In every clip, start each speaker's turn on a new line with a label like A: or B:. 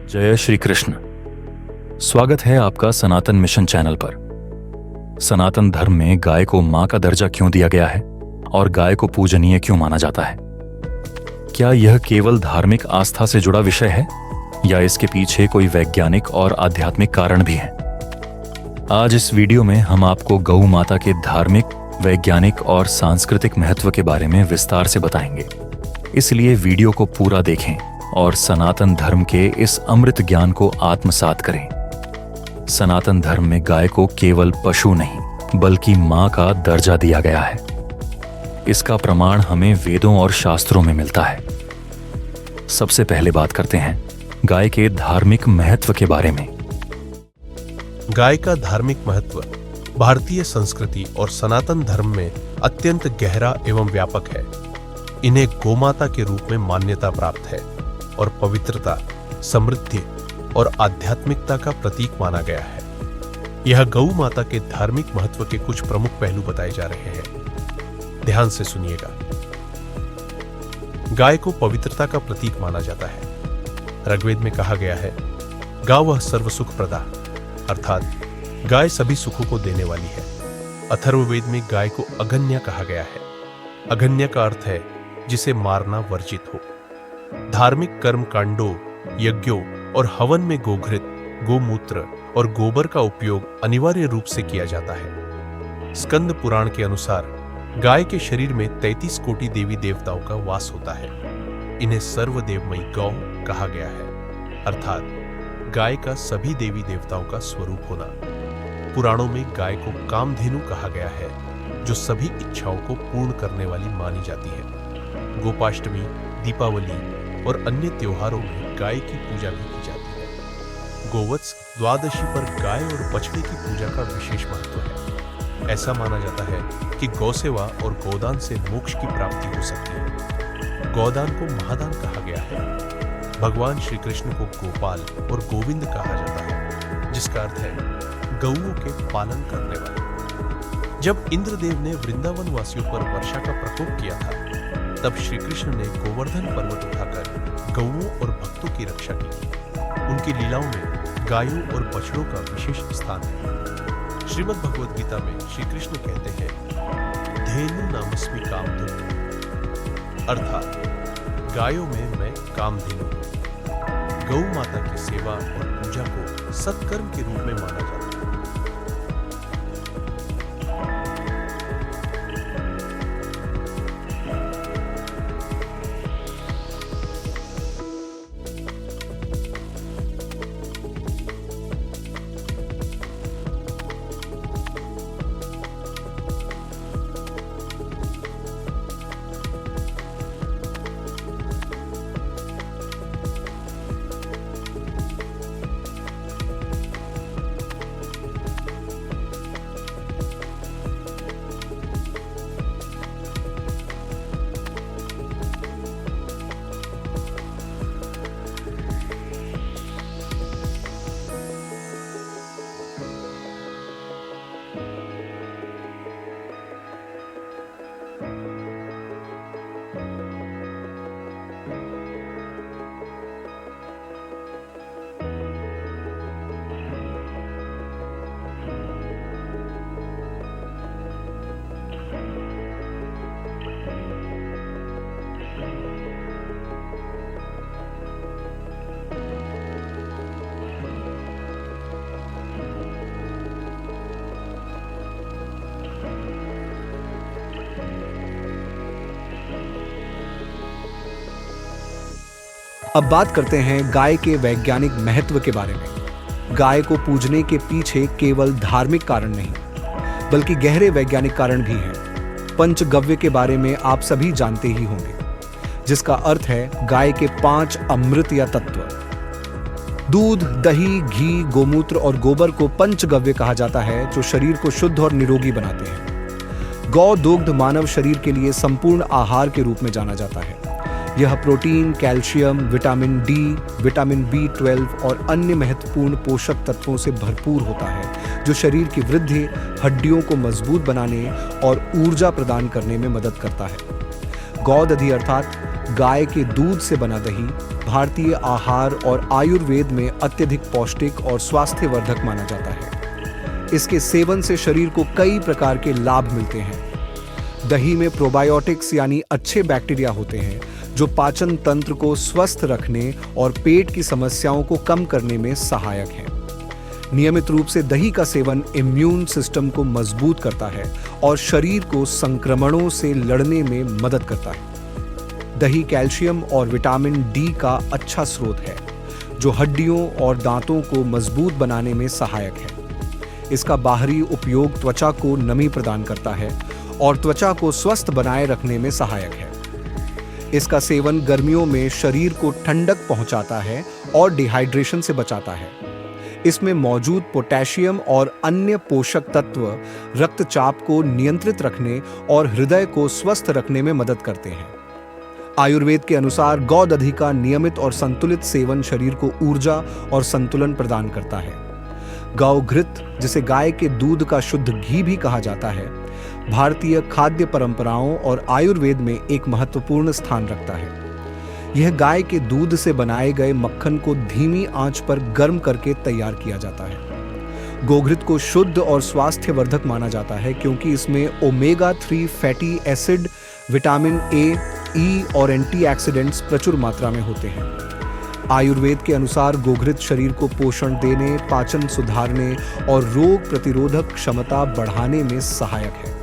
A: जय श्री कृष्ण। स्वागत है आपका सनातन मिशन चैनल पर। सनातन धर्म में गाय को मां का दर्जा क्यों दिया गया है और गाय को पूजनीय क्यों माना जाता है? क्या यह केवल धार्मिक आस्था से जुड़ा विषय है या इसके पीछे कोई वैज्ञानिक और आध्यात्मिक कारण भी है? आज इस वीडियो में हम आपको गौ माता के धार्मिक, वैज्ञानिक और सांस्कृतिक महत्व के बारे में विस्तार से बताएंगे। इसलिए वीडियो को पूरा देखें और सनातन धर्म के इस अमृत ज्ञान को आत्मसात करें। सनातन धर्म में गाय को केवल पशु नहीं बल्कि मां का दर्जा दिया गया है। इसका प्रमाण हमें वेदों और शास्त्रों में मिलता है। सबसे पहले बात करते हैं गाय के धार्मिक महत्व के बारे में।
B: गाय का धार्मिक महत्व भारतीय संस्कृति और सनातन धर्म में अत्यंत गहरा एवं व्यापक है। इन्हें गोमाता के रूप में मान्यता प्राप्त है और पवित्रता, समृद्धि और आध्यात्मिकता का प्रतीक माना गया है। यह गौ माता के धार्मिक महत्व के कुछ प्रमुख पहलू बताए जा रहे हैं। ध्यान से सुनिएगा। गाय को पवित्रता का प्रतीक माना जाता है। ऋग्वेद में कहा गया है, गावः सर्व सुख प्रदा, अर्थात गाय सभी सुखों को देने वाली है। अथर्ववेद में गाय को अगन्या कहा गया है। अगन्या का अर्थ है जिसे मारना वर्जित हो। धार्मिक कर्म कांडों, यज्ञों और हवन में गोघृत, गोमूत्र और गोबर का उपयोग अनिवार्य रूप से किया जाता है। स्कंद पुराण के अनुसार गाय के शरीर में 33 कोटि देवी देवताओं का वास होता है। इन्हें सर्वदेवमयी गौ कहा गया है, अर्थात गाय का सभी देवी देवताओं का स्वरूप होना। पुराणों में गाय को कामधेनु कहा गया है, जो सभी इच्छाओं को पूर्ण करने वाली मानी जाती है। गोपाष्टमी, दीपावली और अन्य त्योहारों में गाय की पूजा भी की जाती है। गोवत्स द्वादशी पर गाय और बछड़े की पूजा का विशेष महत्व है। ऐसा माना जाता है कि गौसेवा और गोदान से मोक्ष की प्राप्ति हो सकती है। गोदान को महादान कहा गया है। भगवान श्री कृष्ण को गोपाल और गोविंद कहा जाता है, जिसका अर्थ है गौओं के पालन करने वाले। जब इंद्रदेव ने वृंदावन वासियों पर वर्षा का प्रकोप किया था, तब श्री कृष्ण ने गोवर्धन पर्वत उठाकर गौओं और भक्तों की रक्षा की। उनकी लीलाओं में गायों और बछड़ों का विशेष स्थान है। श्रीमद् भगवद गीता में श्री कृष्ण कहते हैं, धेनु नामस्मि कामधेनु, अर्थात गायों में मैं कामधेनु हूं। गौ माता की सेवा और पूजा को सत्कर्म के रूप में माना जाता है।
C: अब बात करते हैं गाय के वैज्ञानिक महत्व के बारे में। गाय को पूजने के पीछे केवल धार्मिक कारण नहीं बल्कि गहरे वैज्ञानिक कारण भी हैं। पंचगव्य के बारे में आप सभी जानते ही होंगे, जिसका अर्थ है गाय के 5 अमृत या तत्व। दूध, दही, घी, गोमूत्र और गोबर को पंचगव्य कहा जाता है, जो शरीर को शुद्ध और निरोगी बनाते हैं। गौ दुग्ध मानव शरीर के लिए संपूर्ण आहार के रूप में जाना जाता है। यह protein, calcium, vitamin D, vitamin B12 और अन्य महत्वपूर्ण पोषक तत्वों से भरपूर होता है, जो शरीर की वृद्धि, हड्डियों को मजबूत बनाने और ऊर्जा प्रदान करने में मदद करता है। गौदधि अर्थात गाय के दूध से बना दही भारतीय आहार और आयुर्वेद में अत्यधिक पौष्टिक और स्वास्थ्यवर्धक माना जाता है। इसके सेवन से शरीर को कई प्रकार के लाभ मिलते हैं। दही में प्रोबायोटिक्स यानी अच्छे बैक्टीरिया होते हैं जो पाचन तंत्र को स्वस्थ रखने और पेट की समस्याओं को कम करने में सहायक हैं। नियमित रूप से दही का सेवन इम्यून सिस्टम को मजबूत करता है और शरीर को संक्रमणों से लड़ने में मदद करता है। दही कैल्शियम और विटामिन डी का अच्छा स्रोत है जो हड्डियों और दांतों को मजबूत बनाने में सहायक है। इसका बाहरी उपयोग त्वचा को नमी प्रदान करता है और त्वचा को स्वस्थ बनाए रखने में सहायक है। इसका सेवन गर्मियों में शरीर को ठंडक पहुंचाता है और डिहाइड्रेशन से बचाता है। इसमें मौजूद पोटेशियम और अन्य पोषक तत्व रक्तचाप को नियंत्रित रखने और हृदय को स्वस्थ रखने में मदद करते हैं। आयुर्वेद के अनुसार गौदधि का नियमित और संतुलित सेवन शरीर को ऊर्जा और संतुलन प्रदान करता है। गौ घृत, जिसे गाय के दूध का शुद्ध घी भी कहा जाता है, भारतीय खाद्य परंपराओं और आयुर्वेद में एक महत्वपूर्ण स्थान रखता है। यह गाय के दूध से बनाए गए मक्खन को धीमी आंच पर गर्म करके तैयार किया जाता है। गोघृत को शुद्ध और स्वास्थ्यवर्धक माना जाता है क्योंकि इसमें omega 3 fatty acid, vitamin A, E और एंटीऑक्सीडेंट्स प्रचुर मात्रा में होते हैं। आयुर्वेद के अनुसार गोघृत शरीर को पोषण देने, पाचन सुधारने और रोग प्रतिरोधक क्षमता बढ़ाने में सहायक है।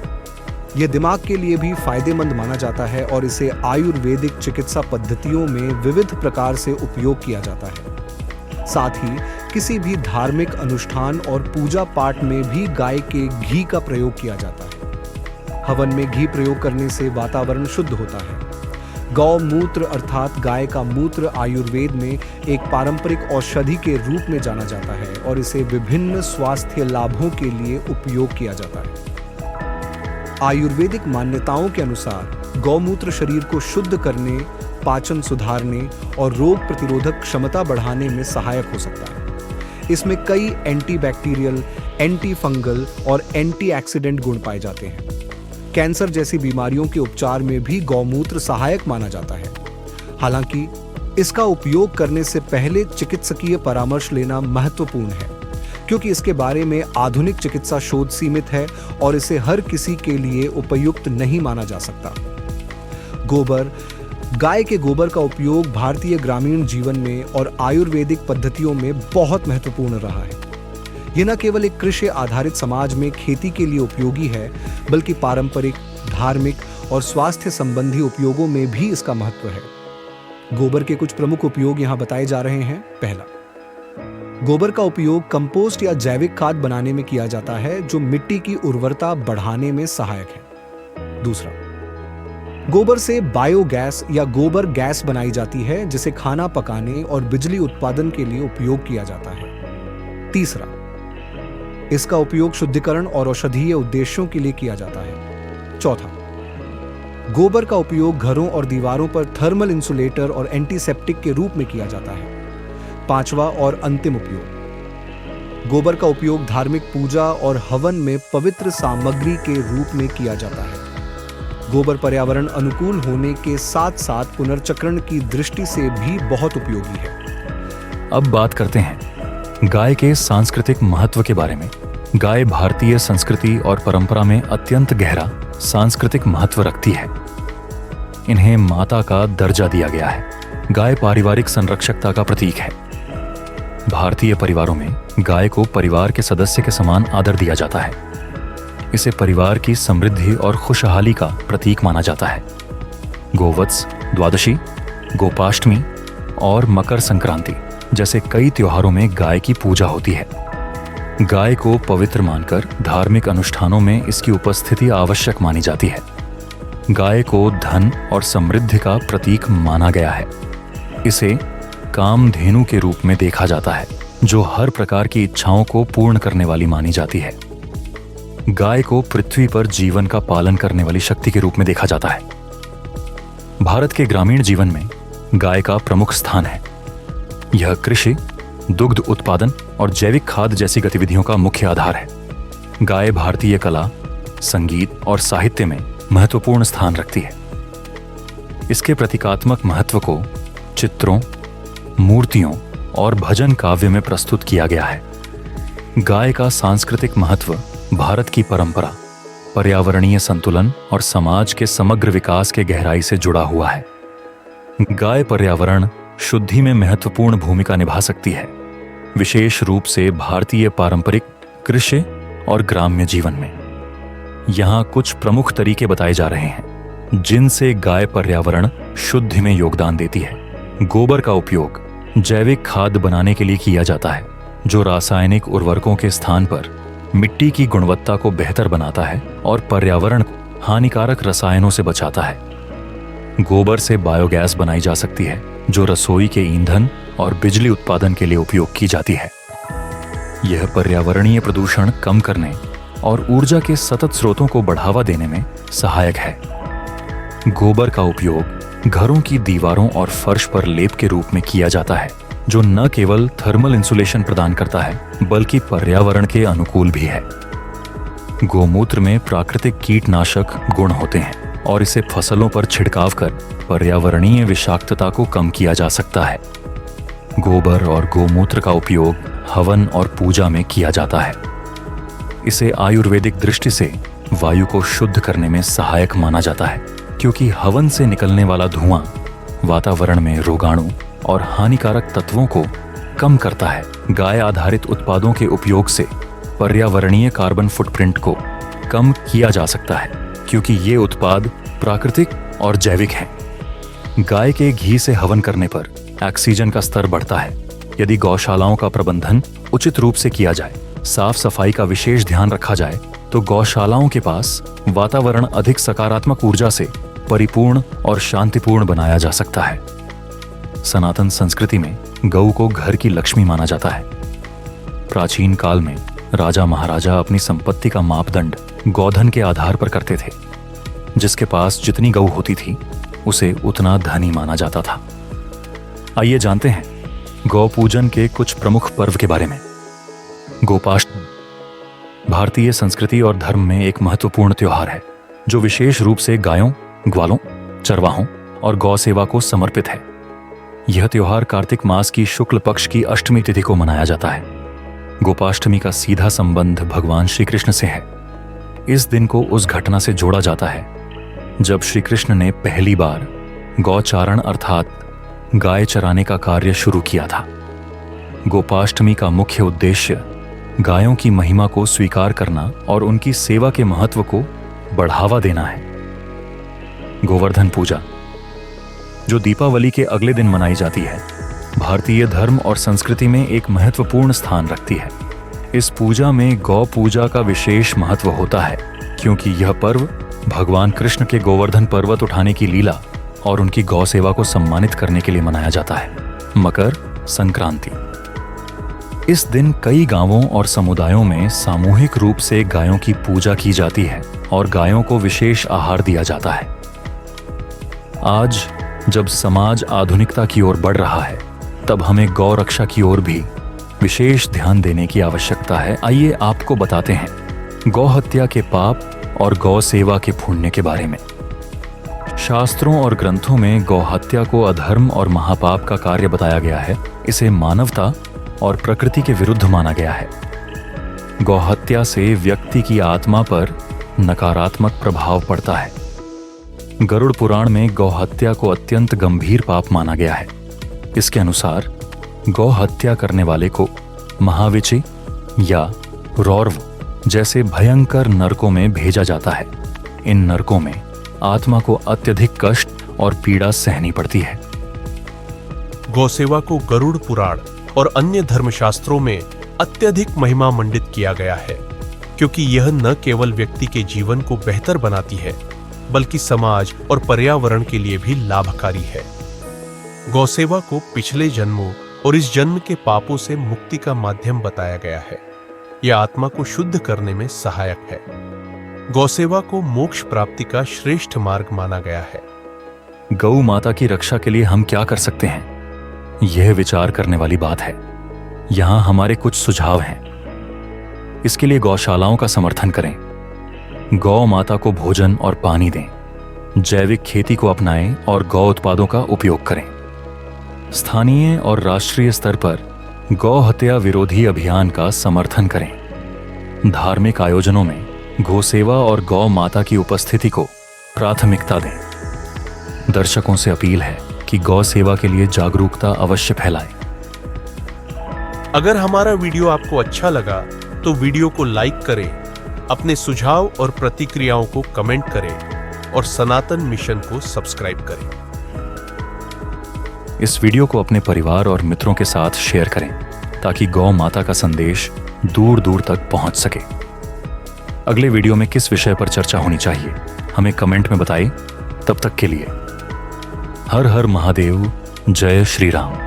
C: यह दिमाग के लिए भी फायदेमंद माना जाता है और इसे आयुर्वेदिक चिकित्सा पद्धतियों में विविध प्रकार से उपयोग किया जाता है। साथ ही किसी भी धार्मिक अनुष्ठान और पूजा पाठ में भी गाय के घी का प्रयोग किया जाता है। हवन में घी प्रयोग करने से वातावरण शुद्ध होता है। गौमूत्र अर्थात गाय का मूत्र आयुर्वेद में एक पारंपरिक औषधि के रूप में जाना जाता है और इसे विभिन्न स्वास्थ्य लाभों के लिए उपयोग किया जाता है। आयुर्वेदिक मान्यताओं के अनुसार गौमूत्र शरीर को शुद्ध करने, पाचन सुधारने और रोग प्रतिरोधक क्षमता बढ़ाने में सहायक हो सकता है। इसमें कई एंटीबैक्टीरियल, एंटी फंगल और एंटीऑक्सीडेंट गुण पाए जाते हैं। कैंसर जैसी बीमारियों के उपचार में भी गौमूत्र सहायक माना जाता है। हालांकि इसका उपयोग करने से पहले चिकित्सकीय परामर्श लेना महत्वपूर्ण है क्योंकि इसके बारे में आधुनिक चिकित्सा शोध सीमित है और इसे हर किसी के लिए उपयुक्त नहीं माना जा सकता। गोबर, गाय के गोबर का उपयोग भारतीय ग्रामीण जीवन में और आयुर्वेदिक पद्धतियों में बहुत महत्वपूर्ण रहा है। यह न केवल एक कृषि आधारित समाज में खेती के लिए उपयोगी है, बल्कि पारंपरिक, धार्मिक और स्वास्थ्य संबंधी उपयोगों में भी इसका महत्व है। गोबर के कुछ प्रमुख उपयोग यहाँ बताए जा रहे हैं। पहला, गोबर का उपयोग कंपोस्ट या जैविक खाद बनाने में किया जाता है जो मिट्टी की उर्वरता बढ़ाने में सहायक है। दूसरा, गोबर से बायोगैस या गोबर गैस बनाई जाती है जिसे खाना पकाने और बिजली उत्पादन के लिए उपयोग किया जाता है। तीसरा, इसका उपयोग शुद्धिकरण और औषधीय उद्देश्यों के लिए किया जाता है। चौथा, गोबर का उपयोग घरों और दीवारों पर थर्मल इंसुलेटर और एंटीसेप्टिक के रूप में किया जाता है। पांचवा और अंतिम उपयोग, गोबर का उपयोग धार्मिक पूजा और हवन में पवित्र सामग्री के रूप में किया जाता है। गोबर पर्यावरण अनुकूल होने के साथ साथ पुनर्चक्रण की दृष्टि से भी बहुत उपयोगी है।
A: अब बात करते हैं गाय के सांस्कृतिक महत्व के बारे में। गाय भारतीय संस्कृति और परंपरा में अत्यंत गहरा सांस्कृतिक महत्व रखती है। इन्हें माता का दर्जा दिया गया है। गाय पारिवारिक संरक्षकता का प्रतीक है। भारतीय परिवारों में गाय को परिवार के सदस्य के समान आदर दिया जाता है। इसे परिवार की समृद्धि और खुशहाली का प्रतीक माना जाता है। गोवत्स, द्वादशी, गोपाष्टमी और मकर संक्रांति जैसे कई त्योहारों में गाय की पूजा होती है। गाय को पवित्र मानकर धार्मिक अनुष्ठानों में इसकी उपस्थिति आवश्यक मानी जाती है। गाय को धन और समृद्धि का प्रतीक माना गया है। इसे कामधेनु के रूप में देखा जाता है जो हर प्रकार की इच्छाओं को पूर्ण करने वाली मानी जाती है। गाय को पृथ्वी पर जीवन का पालन करने वाली शक्ति के रूप में देखा जाता है। भारत के ग्रामीण जीवन में गाय का प्रमुख स्थान है। यह कृषि, दुग्ध उत्पादन और जैविक खाद जैसी गतिविधियों का मुख्य आधार है। गाय भारतीय कला, संगीत और साहित्य में महत्वपूर्ण स्थान रखती है। इसके प्रतीकात्मक महत्व को चित्रों, मूर्तियों और भजन काव्य में प्रस्तुत किया गया है। गाय का सांस्कृतिक महत्व भारत की परंपरा, पर्यावरणीय संतुलन और समाज के समग्र विकास के गहराई से जुड़ा हुआ है। गाय पर्यावरण शुद्धि में महत्वपूर्ण भूमिका निभा सकती है, विशेष रूप से भारतीय पारंपरिक कृषि और ग्राम्य जीवन में। यहाँ कुछ प्रमुख तरीके बताए जा रहे हैं जिनसे गाय पर्यावरण शुद्धि में योगदान देती है। गोबर का उपयोग जैविक खाद बनाने के लिए किया जाता है, जो रासायनिक उर्वरकों के स्थान पर मिट्टी की गुणवत्ता को बेहतर बनाता है और पर्यावरण को हानिकारक रसायनों से बचाता है। गोबर से बायोगैस बनाई जा सकती है, जो रसोई के ईंधन और बिजली उत्पादन के लिए उपयोग की जाती है। यह पर्यावरणीय प्रदूषण कम करने और ऊर्जा के सतत स्रोतों को बढ़ावा देने में सहायक है। गोबर का उपयोग घरों की दीवारों और फर्श पर लेप के रूप में किया जाता है, जो न केवल थर्मल इंसुलेशन प्रदान करता है बल्कि पर्यावरण के अनुकूल भी है। गोमूत्र में प्राकृतिक कीटनाशक गुण होते हैं और इसे फसलों पर छिड़काव कर पर्यावरणीय विषाक्तता को कम किया जा सकता है। गोबर और गोमूत्र का उपयोग हवन और पूजा में किया जाता है। इसे आयुर्वेदिक दृष्टि से वायु को शुद्ध करने में सहायक माना जाता है, क्योंकि हवन से निकलने वाला धुआं वातावरण में रोगाणु और हानिकारक तत्वों को कम करता है। गाय आधारित उत्पादों के उपयोग से पर्यावरणीय कार्बन फुटप्रिंट को कम किया जा सकता है, क्योंकि ये उत्पाद प्राकृतिक और जैविक हैं। गाय के घी से हवन करने पर ऑक्सीजन का स्तर बढ़ता है। यदि गौशालाओं का प्रबंधन उचित रूप से किया जाए, साफ सफाई का विशेष ध्यान रखा जाए, तो गौशालाओं के पास वातावरण अधिक सकारात्मक ऊर्जा से परिपूर्ण और शांतिपूर्ण बनाया जा सकता है। सनातन संस्कृति में गऊ को घर की लक्ष्मी माना जाता है। प्राचीन काल में राजा महाराजा अपनी संपत्ति का मापदंड गौधन के आधार पर करते थे। जिसके पास जितनी गऊ होती थी उसे उतना धनी माना जाता था। आइए जानते हैं गौ पूजन के कुछ प्रमुख पर्व के बारे में। गोपाष्टमी भारतीय संस्कृति और धर्म में एक महत्वपूर्ण त्योहार है, जो विशेष रूप से गायों, ग्वालों, चरवाहों और गौ सेवा को समर्पित है। यह त्योहार कार्तिक मास की शुक्ल पक्ष की अष्टमी तिथि को मनाया जाता है। गोपाष्टमी का सीधा संबंध भगवान श्री कृष्ण से है। इस दिन को उस घटना से जोड़ा जाता है जब श्री कृष्ण ने पहली बार गौचारण अर्थात गाय चराने का कार्य शुरू किया था। गोपाष्टमी का मुख्य उद्देश्य गायों की महिमा को स्वीकार करना और उनकी सेवा के महत्व को बढ़ावा देना है। गोवर्धन पूजा, जो दीपावली के अगले दिन मनाई जाती है, भारतीय धर्म और संस्कृति में एक महत्वपूर्ण स्थान रखती है। इस पूजा में गौ पूजा का विशेष महत्व होता है, क्योंकि यह पर्व भगवान कृष्ण के गोवर्धन पर्वत उठाने की लीला और उनकी गौ सेवा को सम्मानित करने के लिए मनाया जाता है। मकर संक्रांति, इस दिन कई गांवों और समुदायों में सामूहिक रूप से गायों की पूजा की जाती है और गायों को विशेष आहार दिया जाता है। आज जब समाज आधुनिकता की ओर बढ़ रहा है, तब हमें गौ रक्षा की ओर भी विशेष ध्यान देने की आवश्यकता है। आइए आपको बताते हैं गौ हत्या के पाप और गौ सेवा के पुण्य के बारे में। शास्त्रों और ग्रंथों में गौ हत्या को अधर्म और महापाप का कार्य बताया गया है। इसे मानवता और प्रकृति के विरुद्ध माना गया है। गौ हत्या से व्यक्ति की आत्मा पर नकारात्मक प्रभाव पड़ता है। गरुड़ पुराण में गौ हत्या को अत्यंत गंभीर पाप माना गया है। इसके अनुसार गौ हत्या करने वाले को महाविचि या रौर्व जैसे भयंकर नरकों में भेजा जाता है। इन नरकों में आत्मा को अत्यधिक कष्ट और पीड़ा सहनी पड़ती है।
B: गौसेवा को गरुड़ पुराण और अन्य धर्मशास्त्रों में अत्यधिक महिमा मंडित किया गया है, क्योंकि यह न केवल व्यक्ति के जीवन को बेहतर बनाती है, बल्कि समाज और पर्यावरण के लिए भी लाभकारी है। गौसेवा को पिछले जन्मों और इस जन्म के पापों से मुक्ति का माध्यम बताया गया है। यह आत्मा को शुद्ध करने में सहायक है। गौसेवा को मोक्ष प्राप्ति का श्रेष्ठ मार्ग माना गया है।
A: गौ माता की रक्षा के लिए हम क्या कर सकते हैं, यह विचार करने वाली बात है। यहां हमारे कुछ सुझाव हैं। इसके लिए गौशालाओं का समर्थन करें। गौ माता को भोजन और पानी दें। जैविक खेती को अपनाएं और गौ उत्पादों का उपयोग करें। स्थानीय और राष्ट्रीय स्तर पर गौ हत्या विरोधी अभियान का समर्थन करें। धार्मिक आयोजनों में गौ सेवा और गौ माता की उपस्थिति को प्राथमिकता दें। दर्शकों से अपील है कि गौ सेवा के लिए जागरूकता अवश्य फैलाएं।
B: अगर हमारा वीडियो आपको अच्छा लगा तो वीडियो को लाइक करें, अपने सुझाव और प्रतिक्रियाओं को कमेंट करें और सनातन मिशन को सब्सक्राइब करें।
A: इस वीडियो को अपने परिवार और मित्रों के साथ शेयर करें ताकि गौ माता का संदेश दूर दूर तक पहुंच सके। अगले वीडियो में किस विषय पर चर्चा होनी चाहिए हमें कमेंट में बताइए। तब तक के लिए हर हर महादेव, जय श्री राम।